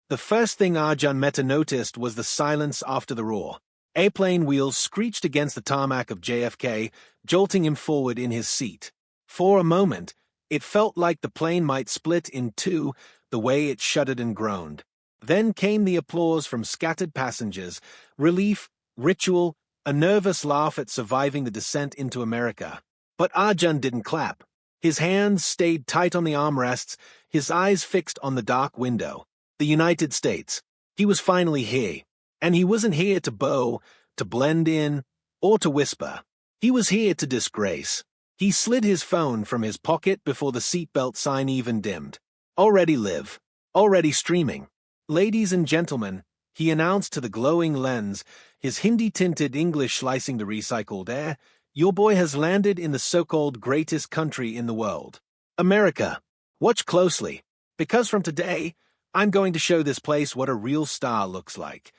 The first thing Arjun Mehta noticed was the silence after the roar. Airplane wheels screeched against the tarmac of JFK, jolting him forward in his seat. For a moment, it felt like the plane might split in two, the way it shuddered and groaned. Then came the applause from scattered passengers, relief, ritual, a nervous laugh at surviving the descent into America. But Arjun didn't clap. His hands stayed tight on the armrests, his eyes fixed on the dark window. The United States. He was finally here. And he wasn't here to bow, to blend in, or to whisper. He was here to disgrace. He slid his phone from his pocket before the seatbelt sign even dimmed. Already live. Already streaming. Ladies and gentlemen, he announced to the glowing lens, his Hindi-tinted English slicing the recycled air, your boy has landed in the so-called greatest country in the world. America. Watch closely, because from today, I'm going to show this place what a real star looks like.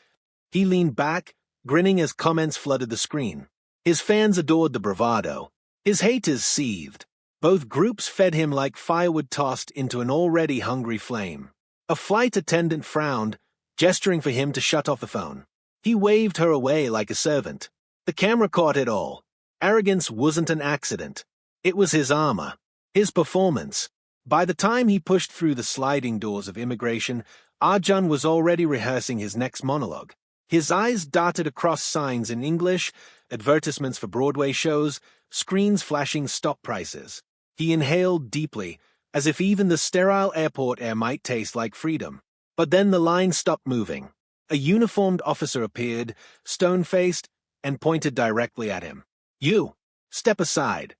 He leaned back, grinning as comments flooded the screen. His fans adored the bravado. His haters seethed. Both groups fed him like firewood tossed into an already hungry flame. A flight attendant frowned, gesturing for him to shut off the phone. He waved her away like a servant. The camera caught it all. Arrogance wasn't an accident. It was his armor, his performance. By the time he pushed through the sliding doors of immigration, Arjun was already rehearsing his next monologue. His eyes darted across signs in English, advertisements for Broadway shows, screens flashing stop prices. He inhaled deeply, as if even the sterile airport air might taste like freedom. But then the line stopped moving. A uniformed officer appeared, stone-faced, and pointed directly at him. You! Step aside.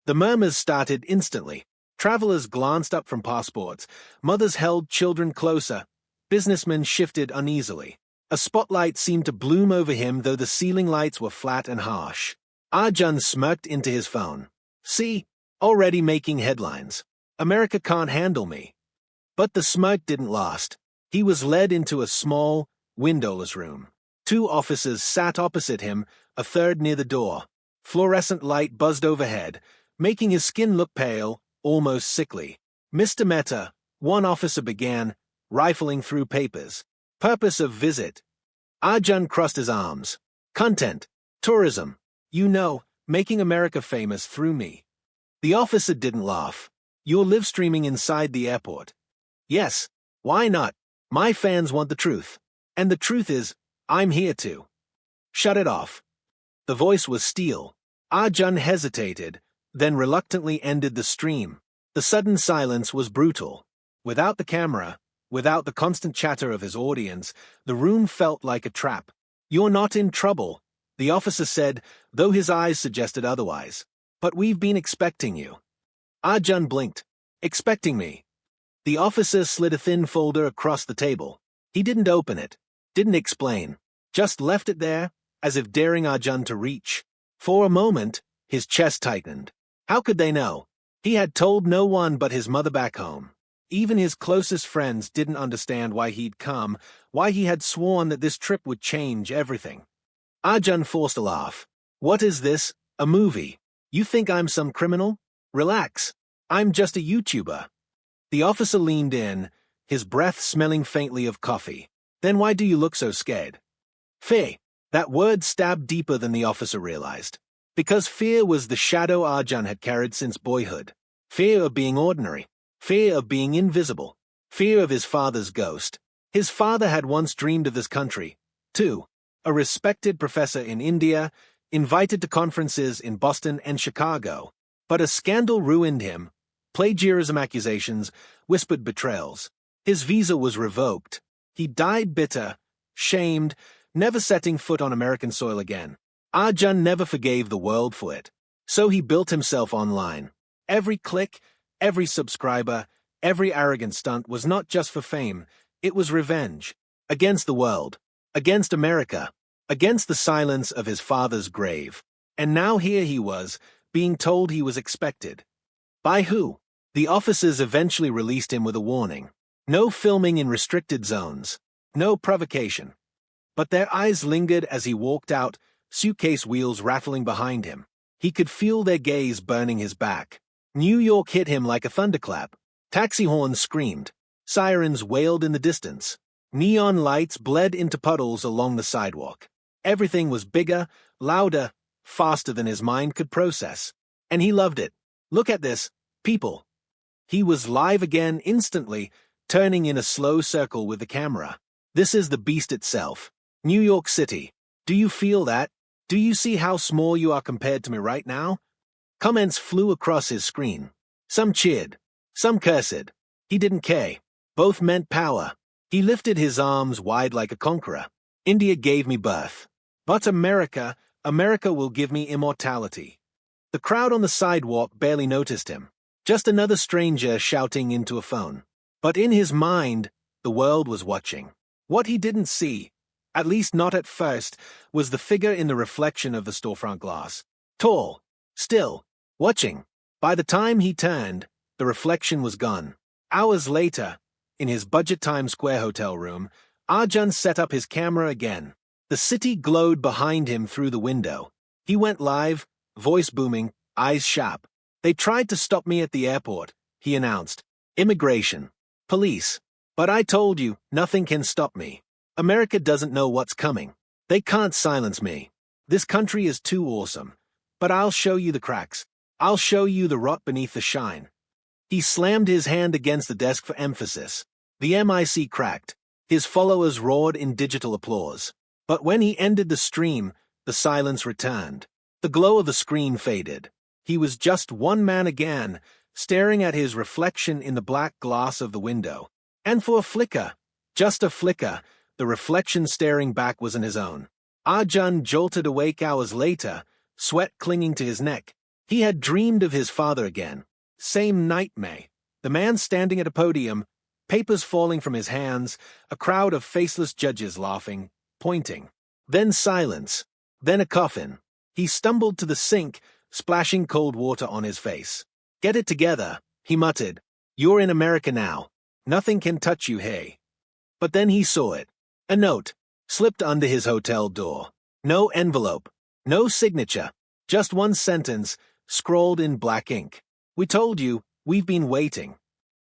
The murmurs started instantly. Travelers glanced up from passports. Mothers held children closer. Businessmen shifted uneasily. A spotlight seemed to bloom over him, though the ceiling lights were flat and harsh. Arjun smirked into his phone. See? Already making headlines. America can't handle me. But the smirk didn't last. He was led into a small, windowless room. Two officers sat opposite him, a third near the door. Fluorescent light buzzed overhead, making his skin look pale, almost sickly. Mr. Mehta, one officer began, rifling through papers. Purpose of visit. Arjun crossed his arms. Content. Tourism. You know, making America famous through me. The officer didn't laugh. You're live streaming inside the airport. Yes, why not? My fans want the truth. And the truth is, I'm here to. Shut it off. The voice was steel. Arjun hesitated, then reluctantly ended the stream. The sudden silence was brutal. Without the camera, without the constant chatter of his audience, the room felt like a trap. You're not in trouble, the officer said, though his eyes suggested otherwise. But we've been expecting you. Arjun blinked. Expecting me. The officer slid a thin folder across the table. He didn't open it, didn't explain, just left it there, as if daring Arjun to reach. For a moment, his chest tightened. How could they know? He had told no one but his mother back home. Even his closest friends didn't understand why he'd come, why he had sworn that this trip would change everything. Arjun forced a laugh. What is this? A movie? You think I'm some criminal? Relax. I'm just a YouTuber. The officer leaned in, his breath smelling faintly of coffee. Then why do you look so scared? Fear. That word stabbed deeper than the officer realized. Because fear was the shadow Arjun had carried since boyhood. Fear of being ordinary. Fear of being invisible. Fear of his father's ghost. His father had once dreamed of this country, too. A respected professor in India, invited to conferences in Boston and Chicago. But a scandal ruined him. Plagiarism accusations, whispered betrayals. His visa was revoked. He died bitter, shamed, never setting foot on American soil again. Arjun never forgave the world for it. So he built himself online. Every click, every subscriber, every arrogant stunt was not just for fame, it was revenge. Against the world. Against America. Against the silence of his father's grave. And now here he was, being told he was expected. By who? The officers eventually released him with a warning. No filming in restricted zones. No provocation. But their eyes lingered as he walked out, suitcase wheels rattling behind him. He could feel their gaze burning his back. New York hit him like a thunderclap. Taxi horns screamed. Sirens wailed in the distance. Neon lights bled into puddles along the sidewalk. Everything was bigger, louder, faster than his mind could process. And he loved it. Look at this, people. He was live again instantly, turning in a slow circle with the camera. This is the beast itself. New York City. Do you feel that? Do you see how small you are compared to me right now? Comments flew across his screen. Some cheered. Some cursed. He didn't care. Both meant power. He lifted his arms wide like a conqueror. India gave me birth. But America will give me immortality. The crowd on the sidewalk barely noticed him. Just another stranger shouting into a phone. But in his mind, the world was watching. What he didn't see, at least not at first, was the figure in the reflection of the storefront glass. Tall, still, watching. By the time he turned, the reflection was gone. Hours later, in his budget Times Square hotel room, Arjun set up his camera again. The city glowed behind him through the window. He went live, voice booming, eyes sharp. They tried to stop me at the airport, he announced. Immigration. Police. But I told you, nothing can stop me. America doesn't know what's coming. They can't silence me. This country is too awesome. But I'll show you the cracks. I'll show you the rot beneath the shine. He slammed his hand against the desk for emphasis. The mic cracked. His followers roared in digital applause. But when he ended the stream, the silence returned. The glow of the screen faded. He was just one man again, staring at his reflection in the black glass of the window. And for a flicker, just a flicker, the reflection staring back wasn't his own. Arjun jolted awake hours later, sweat clinging to his neck. He had dreamed of his father again. Same nightmare. The man standing at a podium, papers falling from his hands, a crowd of faceless judges laughing, pointing. Then silence. Then a coffin. He stumbled to the sink, splashing cold water on his face. Get it together, he muttered. You're in America now. Nothing can touch you, hey. But then he saw it. A note, slipped under his hotel door. No envelope. No signature. Just one sentence, scrawled in black ink. We told you, we've been waiting.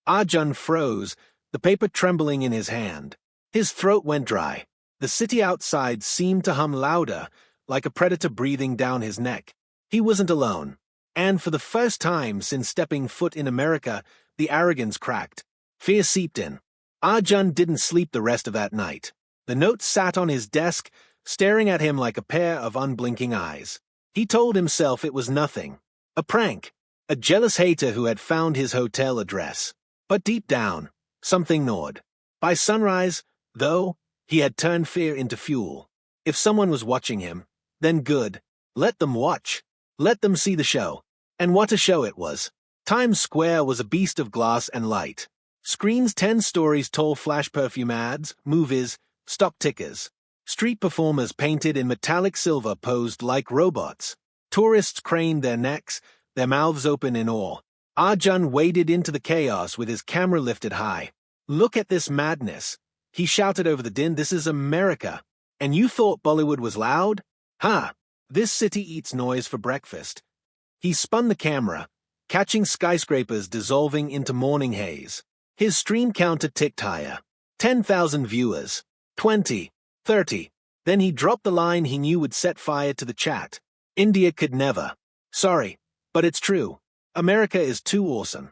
Arjun froze, the paper trembling in his hand. His throat went dry. The city outside seemed to hum louder, like a predator breathing down his neck. He wasn't alone. And for the first time since stepping foot in America, the arrogance cracked. Fear seeped in. Arjun didn't sleep the rest of that night. The note sat on his desk, staring at him like a pair of unblinking eyes. He told himself it was nothing. A prank. A jealous hater who had found his hotel address. But deep down, something gnawed. By sunrise, though, he had turned fear into fuel. If someone was watching him, then good. Let them watch. Let them see the show. And what a show it was. Times Square was a beast of glass and light. Screens 10 stories tall flash perfume ads, movies, stock tickers. Street performers painted in metallic silver posed like robots. Tourists craned their necks, their mouths open in awe. Arjun waded into the chaos with his camera lifted high. Look at this madness. He shouted over the din, this is America. And you thought Bollywood was loud? Ha! This city eats noise for breakfast. He spun the camera, catching skyscrapers dissolving into morning haze. His stream counter ticked higher. 10,000 viewers. 20. 30. Then he dropped the line he knew would set fire to the chat. India could never. Sorry, but it's true. America is too awesome.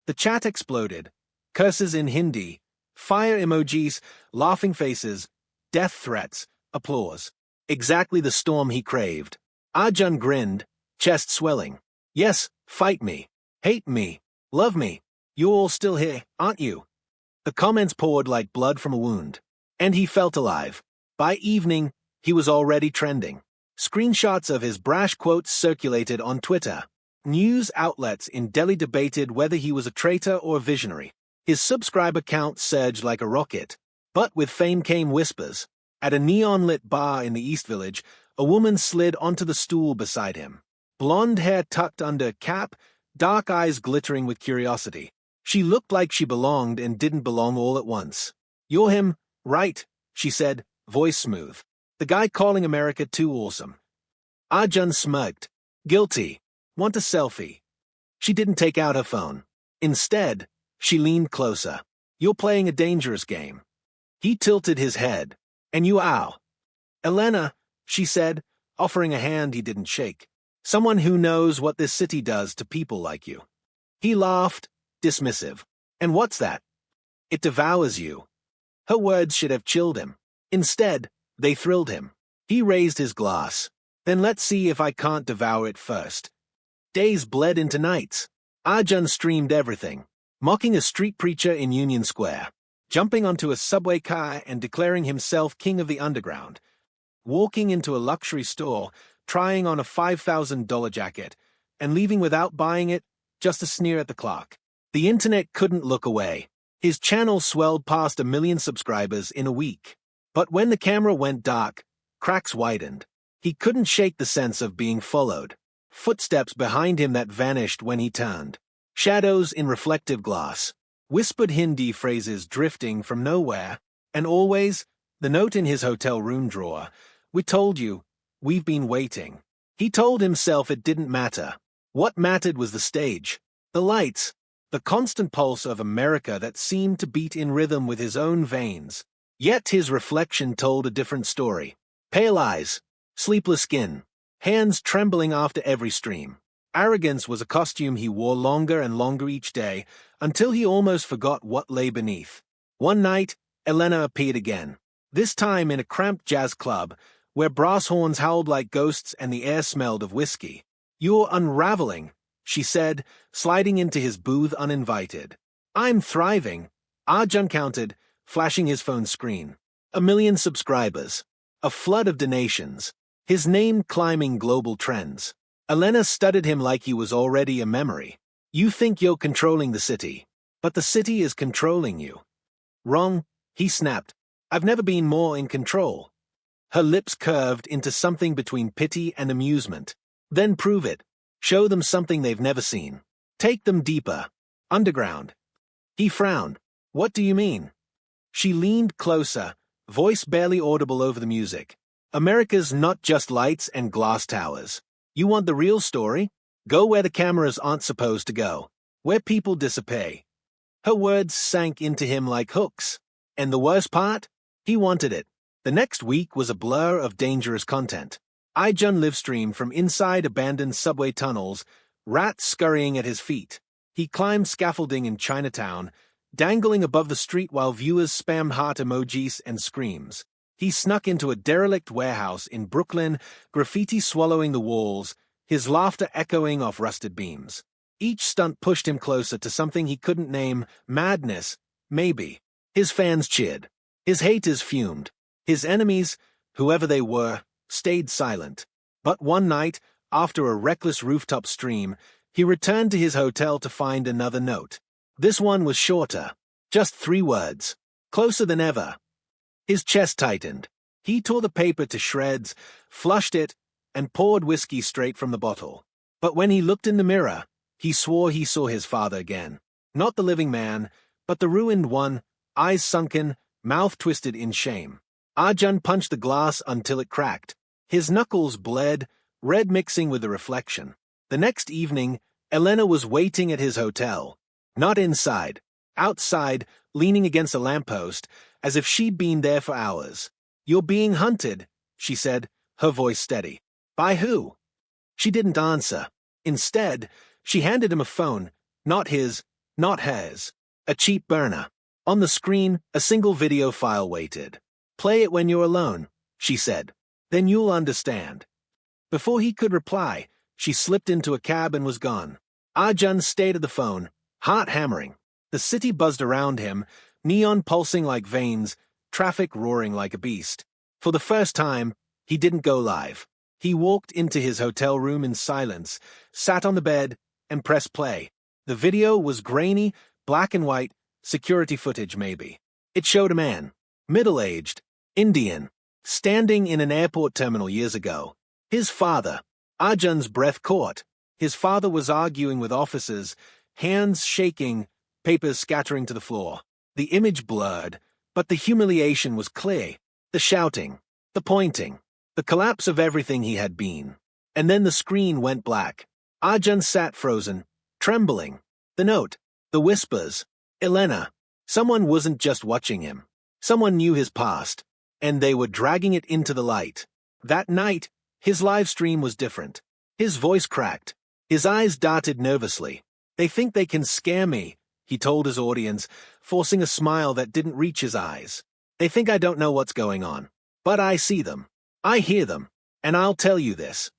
The chat exploded. Curses in Hindi, fire emojis, laughing faces, death threats, applause. Exactly the storm he craved. Arjun grinned, chest swelling. Yes, fight me. Hate me. Love me. You're all still here, aren't you? The comments poured like blood from a wound. And he felt alive. By evening, he was already trending. Screenshots of his brash quotes circulated on Twitter. News outlets in Delhi debated whether he was a traitor or a visionary. His subscriber count surged like a rocket. But with fame came whispers. At a neon-lit bar in the East Village, a woman slid onto the stool beside him. Blonde hair tucked under a cap, dark eyes glittering with curiosity. She looked like she belonged and didn't belong all at once. You're him, right? She said, voice smooth. The guy calling America too awesome. Arjun smirked. Guilty. Want a selfie? She didn't take out her phone. Instead, she leaned closer. You're playing a dangerous game. He tilted his head. And you ow. Elena, she said, offering a hand he didn't shake. Someone who knows what this city does to people like you. He laughed, dismissive. And what's that? It devours you. Her words should have chilled him. Instead, they thrilled him. He raised his glass. Then let's see if I can't devour it first. Days bled into nights. Arjun streamed everything, mocking a street preacher in Union Square, jumping onto a subway car and declaring himself king of the underground, walking into a luxury store, trying on a $5,000 jacket, and leaving without buying it, just a sneer at the clerk. The internet couldn't look away. His channel swelled past 1 million subscribers in a week. But when the camera went dark, cracks widened. He couldn't shake the sense of being followed. Footsteps behind him that vanished when he turned. Shadows in reflective glass. Whispered Hindi phrases drifting from nowhere. And always, the note in his hotel room drawer. We told you, we've been waiting. He told himself it didn't matter. What mattered was the stage. The lights. The constant pulse of America that seemed to beat in rhythm with his own veins. Yet his reflection told a different story. Pale eyes. Sleepless skin. Hands trembling after every stream. Arrogance was a costume he wore longer and longer each day, until he almost forgot what lay beneath. One night, Elena appeared again. This time in a cramped jazz club, where brass horns howled like ghosts and the air smelled of whiskey. You're unraveling, she said, sliding into his booth uninvited. I'm thriving, Arjun counted, flashing his phone screen. 1 million subscribers. A flood of donations. His name climbing global trends. Elena studied him like he was already a memory. You think you're controlling the city, but the city is controlling you. Wrong, he snapped. I've never been more in control. Her lips curved into something between pity and amusement. Then prove it. Show them something they've never seen. Take them deeper. Underground. He frowned. What do you mean? She leaned closer, voice barely audible over the music. America's not just lights and glass towers. You want the real story? Go where the cameras aren't supposed to go. Where people disappear. Her words sank into him like hooks. And the worst part? He wanted it. The next week was a blur of dangerous content. Arjun livestreamed from inside abandoned subway tunnels, rats scurrying at his feet. He climbed scaffolding in Chinatown, dangling above the street while viewers spammed heart emojis and screams. He snuck into a derelict warehouse in Brooklyn, graffiti swallowing the walls, his laughter echoing off rusted beams. Each stunt pushed him closer to something he couldn't name. Madness, maybe. His fans cheered. His haters fumed. His enemies, whoever they were, stayed silent. But one night, after a reckless rooftop stream, he returned to his hotel to find another note. This one was shorter. Just 3 words. Closer than ever. His chest tightened. He tore the paper to shreds, flushed it, and poured whiskey straight from the bottle. But when he looked in the mirror, he swore he saw his father again. Not the living man, but the ruined one, eyes sunken, mouth twisted in shame. Arjun punched the glass until it cracked. His knuckles bled, red mixing with the reflection. The next evening, Elena was waiting at his hotel. Not inside. Outside, leaning against a lamppost, as if she'd been there for hours. You're being hunted, she said, her voice steady. By who? She didn't answer. Instead, she handed him a phone, not his, not hers. A cheap burner. On the screen, a single video file waited. Play it when you're alone, she said. Then you'll understand. Before he could reply, she slipped into a cab and was gone. Arjun stayed at the phone, heart hammering. The city buzzed around him, neon pulsing like veins, traffic roaring like a beast. For the first time, he didn't go live. He walked into his hotel room in silence, sat on the bed, and pressed play. The video was grainy, black and white, security footage maybe. It showed a man, middle-aged, Indian, standing in an airport terminal years ago. His father. Arjun's breath caught. His father was arguing with officers, hands shaking, papers scattering to the floor. The image blurred, but the humiliation was clear. The shouting, the pointing, the collapse of everything he had been. And then the screen went black. Arjun sat frozen, trembling. The note, the whispers. Elena. Someone wasn't just watching him. Someone knew his past, and they were dragging it into the light. That night, his live stream was different. His voice cracked. His eyes darted nervously. "They think they can scare me," he told his audience, forcing a smile that didn't reach his eyes. "They think I don't know what's going on. But I see them. I hear them. And I'll tell you this."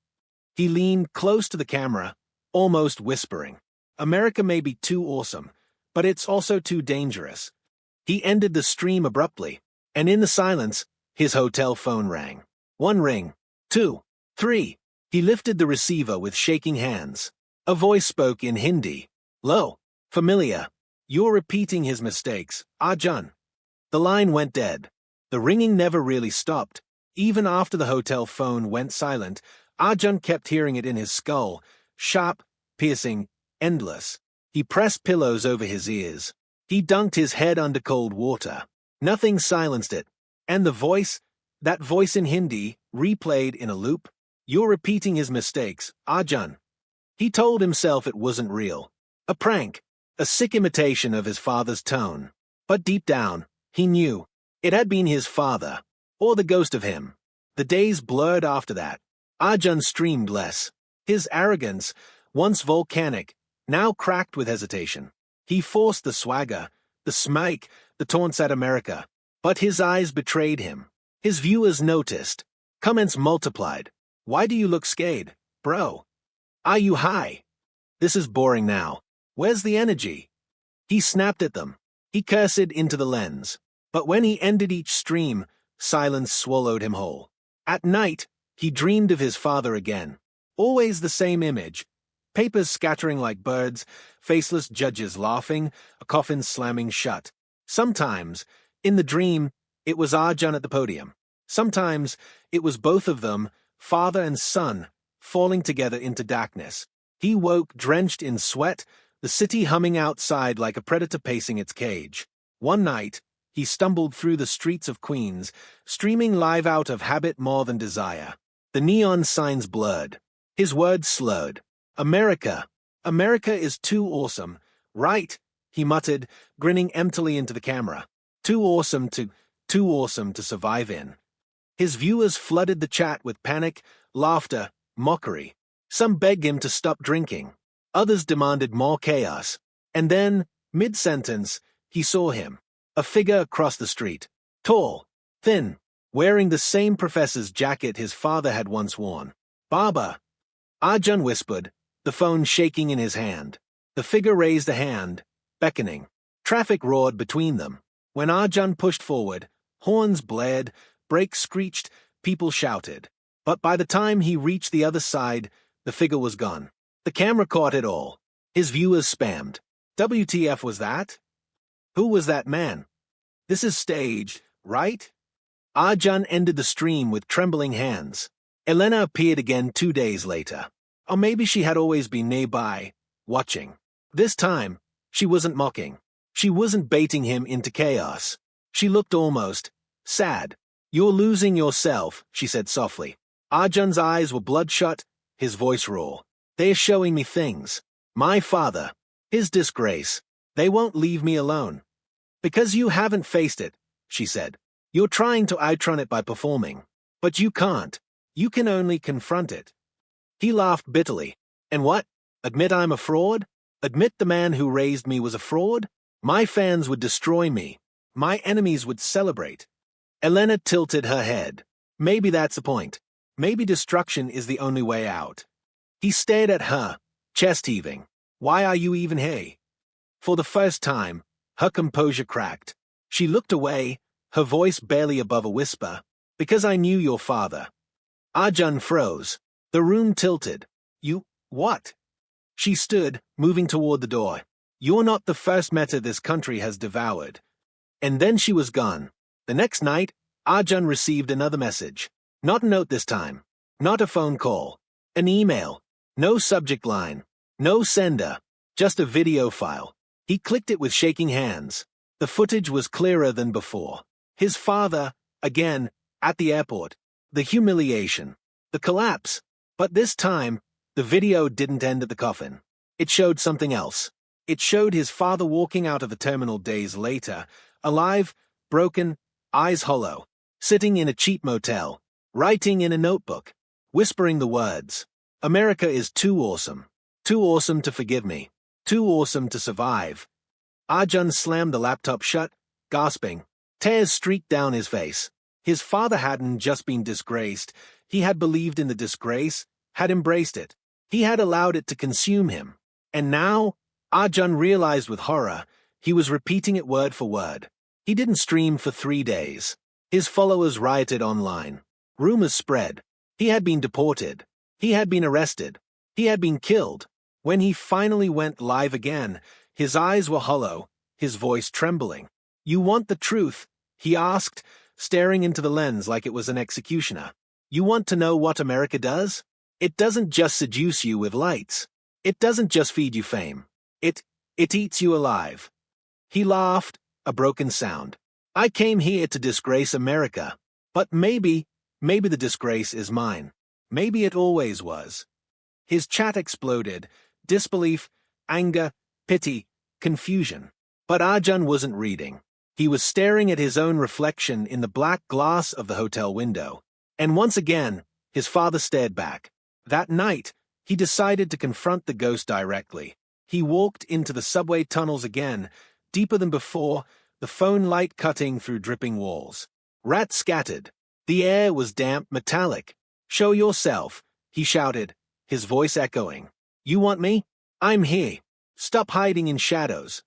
He leaned close to the camera, almost whispering. "America may be too awesome, but it's also too dangerous." He ended the stream abruptly, and in the silence, his hotel phone rang. One ring, two, three. He lifted the receiver with shaking hands. A voice spoke in Hindi. "Lo, familiar. You're repeating his mistakes, Arjun." The line went dead. The ringing never really stopped. Even after the hotel phone went silent, Arjun kept hearing it in his skull, sharp, piercing, endless. He pressed pillows over his ears. He dunked his head under cold water. Nothing silenced it. And the voice, that voice in Hindi, replayed in a loop. "You're repeating his mistakes, Arjun." He told himself it wasn't real. A prank, a sick imitation of his father's tone. But deep down, he knew it had been his father, or the ghost of him. The days blurred after that. Arjun streamed less. His arrogance, once volcanic, now cracked with hesitation. He forced the swagger, the smike, the taunts at America. But his eyes betrayed him. His viewers noticed. Comments multiplied. "Why do you look scared, bro? Are you high? This is boring now. Where's the energy?" He snapped at them. He cursed into the lens. But when he ended each stream, silence swallowed him whole. At night, he dreamed of his father again. Always the same image. Papers scattering like birds, faceless judges laughing, a coffin slamming shut. Sometimes, in the dream, it was Arjun at the podium. Sometimes, it was both of them, father and son, falling together into darkness. He woke drenched in sweat, the city humming outside like a predator pacing its cage. One night, he stumbled through the streets of Queens, streaming live out of habit more than desire. The neon signs blurred. His words slurred. "America. America is too awesome. Right," he muttered, grinning emptily into the camera. Too awesome to survive in." His viewers flooded the chat with panic, laughter, mockery. Some begged him to stop drinking. Others demanded more chaos. And then, mid-sentence, he saw him. A figure across the street. Tall, thin, wearing the same professor's jacket his father had once worn. "Baba." Arjun whispered, the phone shaking in his hand. The figure raised a hand, beckoning. Traffic roared between them. When Arjun pushed forward, horns blared, brakes screeched, people shouted. But by the time he reached the other side, the figure was gone. The camera caught it all. His viewers spammed. "WTF was that? Who was that man? This is staged, right?" Arjun ended the stream with trembling hands. Elena appeared again 2 days later. Or maybe she had always been nearby, watching. This time, she wasn't mocking. She wasn't baiting him into chaos. She looked almost sad. "You're losing yourself," she said softly. Arjun's eyes were bloodshot, his voice raw. "They're showing me things. My father, his disgrace. They won't leave me alone." "Because you haven't faced it," she said. "You're trying to outrun it by performing. But you can't. You can only confront it." He laughed bitterly. "And what? Admit I'm a fraud? Admit the man who raised me was a fraud? My fans would destroy me. My enemies would celebrate." Elena tilted her head. "Maybe that's the point. Maybe destruction is the only way out." He stared at her, chest heaving. "Why are you even here?" For the first time, her composure cracked. She looked away, her voice barely above a whisper. "Because I knew your father." Arjun froze. The room tilted. "You, what?" She stood, moving toward the door. "You're not the first meta this country has devoured." And then she was gone. The next night, Arjun received another message. Not a note this time. Not a phone call. An email. No subject line. No sender. Just a video file. He clicked it with shaking hands. The footage was clearer than before. His father, again, at the airport. The humiliation. The collapse. But this time, the video didn't end at the coffin. It showed something else. It showed his father walking out of the terminal days later, alive, broken, eyes hollow, sitting in a cheap motel, writing in a notebook, whispering the words, "America is too awesome to forgive me, too awesome to survive." Arjun slammed the laptop shut, gasping. Tears streaked down his face. His father hadn't just been disgraced, he had believed in the disgrace, had embraced it. He had allowed it to consume him. And now, Arjun realized with horror, he was repeating it word for word. He didn't stream for 3 days. His followers rioted online. Rumors spread. He had been deported. He had been arrested. He had been killed. When he finally went live again, his eyes were hollow, his voice trembling. "You want the truth?" he asked, staring into the lens like it was an executioner. "You want to know what America does? It doesn't just seduce you with lights. It doesn't just feed you fame. It eats you alive." He laughed, a broken sound. "I came here to disgrace America. But maybe the disgrace is mine. Maybe it always was." His chat exploded. Disbelief, anger, pity, confusion. But Arjun wasn't reading. He was staring at his own reflection in the black glass of the hotel window. And once again, his father stared back. That night, he decided to confront the ghost directly. He walked into the subway tunnels again, deeper than before, the phone light cutting through dripping walls. Rats scattered. The air was damp, metallic. "Show yourself," he shouted, his voice echoing. "You want me? I'm here. Stop hiding in shadows."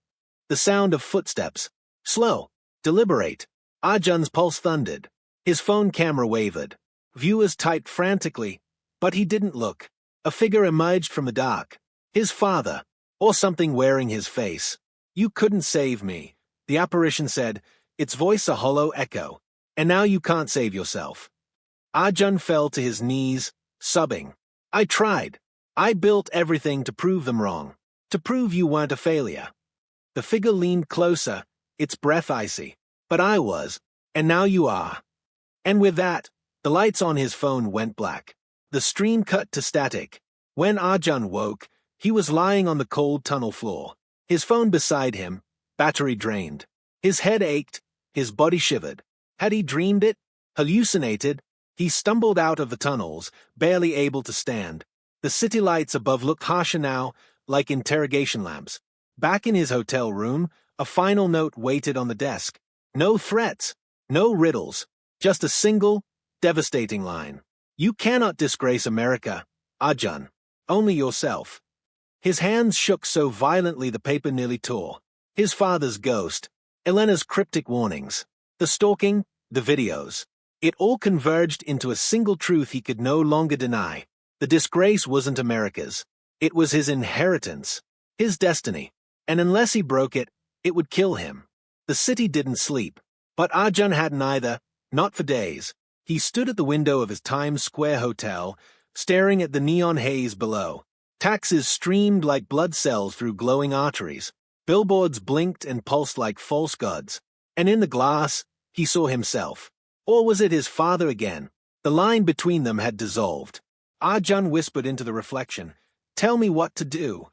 The sound of footsteps. Slow, deliberate. Arjun's pulse thundered. His phone camera wavered. Viewers typed frantically, but he didn't look. A figure emerged from the dark. His father, or something wearing his face. "You couldn't save me," the apparition said, its voice a hollow echo. "And now you can't save yourself." Arjun fell to his knees, sobbing. "I tried. I built everything to prove them wrong. To prove you weren't a failure." The figure leaned closer, its breath icy. "But I was. And now you are." And with that, the lights on his phone went black. The stream cut to static. When Arjun woke, he was lying on the cold tunnel floor. His phone beside him, battery drained. His head ached, his body shivered. Had he dreamed it? Hallucinated? He stumbled out of the tunnels, barely able to stand. The city lights above looked harsher now, like interrogation lamps. Back in his hotel room, a final note waited on the desk. No threats, no riddles, just a single, devastating line. "You cannot disgrace America, Arjun. Only yourself." His hands shook so violently the paper nearly tore. His father's ghost, Elena's cryptic warnings, the stalking, the videos. It all converged into a single truth he could no longer deny. The disgrace wasn't America's. It was his inheritance, his destiny. And unless he broke it, it would kill him. The city didn't sleep. But Arjun hadn't either, not for days. He stood at the window of his Times Square hotel, staring at the neon haze below. Taxis streamed like blood cells through glowing arteries. Billboards blinked and pulsed like false gods. And in the glass, he saw himself. Or was it his father again? The line between them had dissolved. Arjun whispered into the reflection, "Tell me what to do."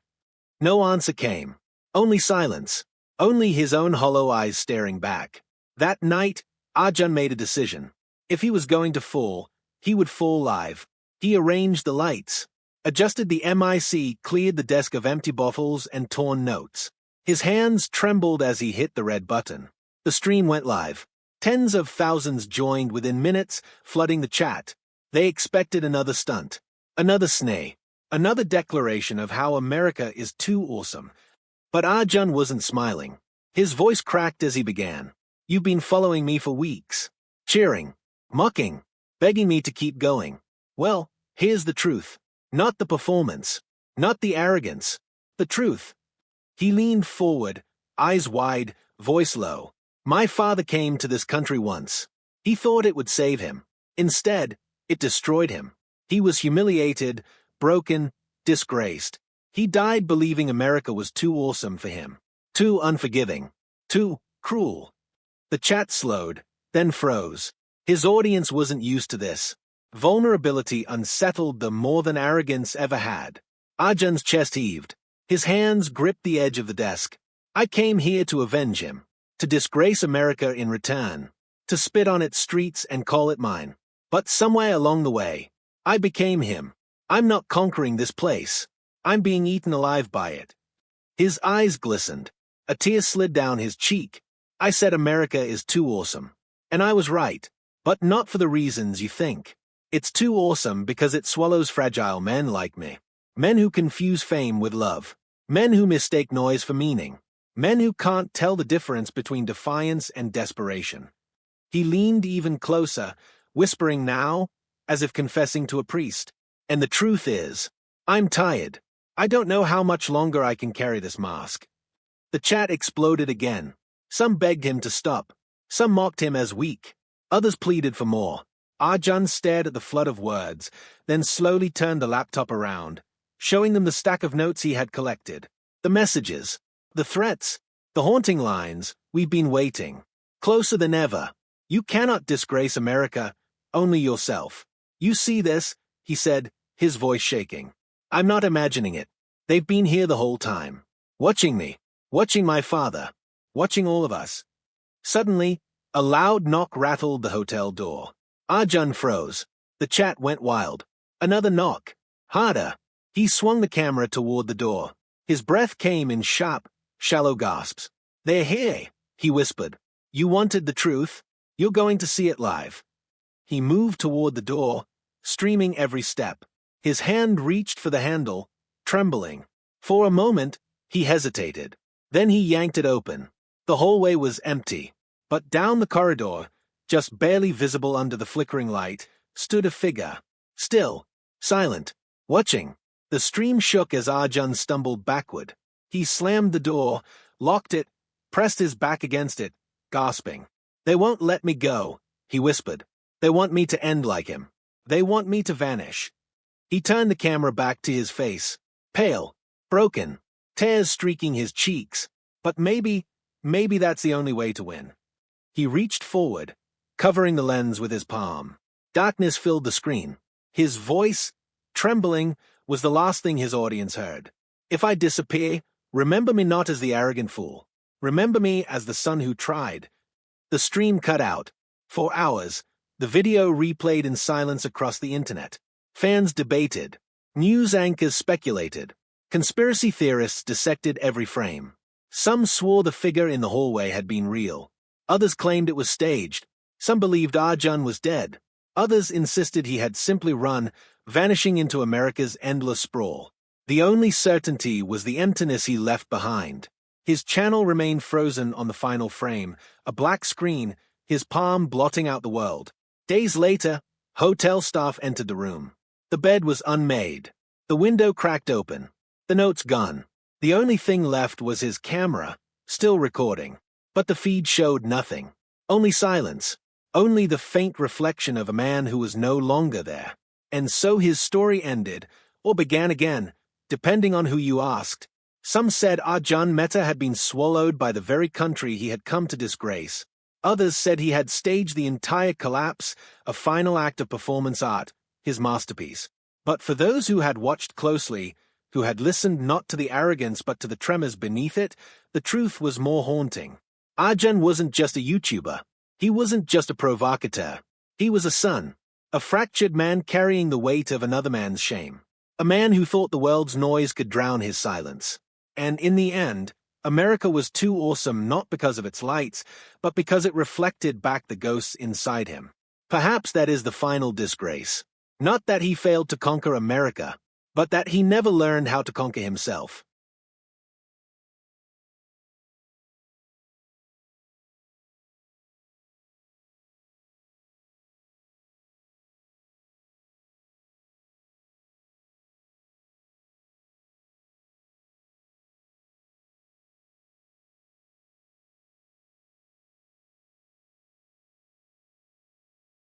No answer came. Only silence. Only his own hollow eyes staring back. That night, Arjun made a decision. If he was going to fall, he would fall live. He arranged the lights, adjusted the mic, cleared the desk of empty bottles and torn notes. His hands trembled as he hit the red button. The stream went live. Tens of thousands joined within minutes, flooding the chat. They expected another stunt, another snay, another declaration of how America is too awesome. But Arjun wasn't smiling. His voice cracked as he began. "You've been following me for weeks, cheering, mocking, begging me to keep going. Well, here's the truth. Not the performance, not the arrogance, the truth." He leaned forward, eyes wide, voice low. "My father came to this country once. He thought it would save him. Instead, it destroyed him. He was humiliated, broken, disgraced. He died believing America was too awesome for him, too unforgiving, too cruel." The chat slowed, then froze. His audience wasn't used to this. Vulnerability unsettled them more than arrogance ever had. Arjun's chest heaved. His hands gripped the edge of the desk. "I came here to avenge him, to disgrace America in return." to spit on its streets and call it mine. But somewhere along the way, I became him. I'm not conquering this place. I'm being eaten alive by it. His eyes glistened. A tear slid down his cheek. I said America is too awesome. And I was right. But not for the reasons you think. It's too awesome because it swallows fragile men like me. Men who confuse fame with love. Men who mistake noise for meaning. Men who can't tell the difference between defiance and desperation. He leaned even closer, whispering now, as if confessing to a priest. And the truth is, I'm tired. I don't know how much longer I can carry this mask. The chat exploded again. Some begged him to stop. Some mocked him as weak. Others pleaded for more. Arjun stared at the flood of words, then slowly turned the laptop around, showing them the stack of notes he had collected. The messages, the threats, the haunting lines. We've been waiting. Closer than ever. You cannot disgrace America, only yourself. You see this, he said, his voice shaking. I'm not imagining it. They've been here the whole time. Watching me. Watching my father. Watching all of us. Suddenly, a loud knock rattled the hotel door. Arjun froze. The chat went wild. Another knock. Harder. He swung the camera toward the door. His breath came in sharp, shallow gasps. They're here, he whispered. You wanted the truth? You're going to see it live. He moved toward the door, streaming every step. His hand reached for the handle, trembling. For a moment, he hesitated. Then he yanked it open. The hallway was empty. But down the corridor, just barely visible under the flickering light, stood a figure. Still, silent, watching. The stream shook as Arjun stumbled backward. He slammed the door, locked it, pressed his back against it, gasping. They won't let me go, he whispered. They want me to end like him. They want me to vanish. He turned the camera back to his face, pale, broken, tears streaking his cheeks. But maybe that's the only way to win. He reached forward, covering the lens with his palm. Darkness filled the screen. His voice, trembling, was the last thing his audience heard. If I disappear, remember me not as the arrogant fool. Remember me as the son who tried. The stream cut out. For hours, the video replayed in silence across the internet. Fans debated. News anchors speculated. Conspiracy theorists dissected every frame. Some swore the figure in the hallway had been real. Others claimed it was staged. Some believed Arjun was dead. Others insisted he had simply run, vanishing into America's endless sprawl. The only certainty was the emptiness he left behind. His channel remained frozen on the final frame, a black screen, his palm blotting out the world. Days later, hotel staff entered the room. The bed was unmade. The window cracked open. The notes gone. The only thing left was his camera, still recording. But the feed showed nothing. Only silence. Only the faint reflection of a man who was no longer there. And so his story ended, or began again, depending on who you asked. Some said Arjun Mehta had been swallowed by the very country he had come to disgrace. Others said he had staged the entire collapse, a final act of performance art, his masterpiece. But for those who had watched closely, who had listened not to the arrogance but to the tremors beneath it, the truth was more haunting. Arjun wasn't just a YouTuber. He wasn't just a provocateur. He was a son, a fractured man carrying the weight of another man's shame. A man who thought the world's noise could drown his silence. And in the end, America was too awesome not because of its lights, but because it reflected back the ghosts inside him. Perhaps that is the final disgrace. Not that he failed to conquer America, but that he never learned how to conquer himself.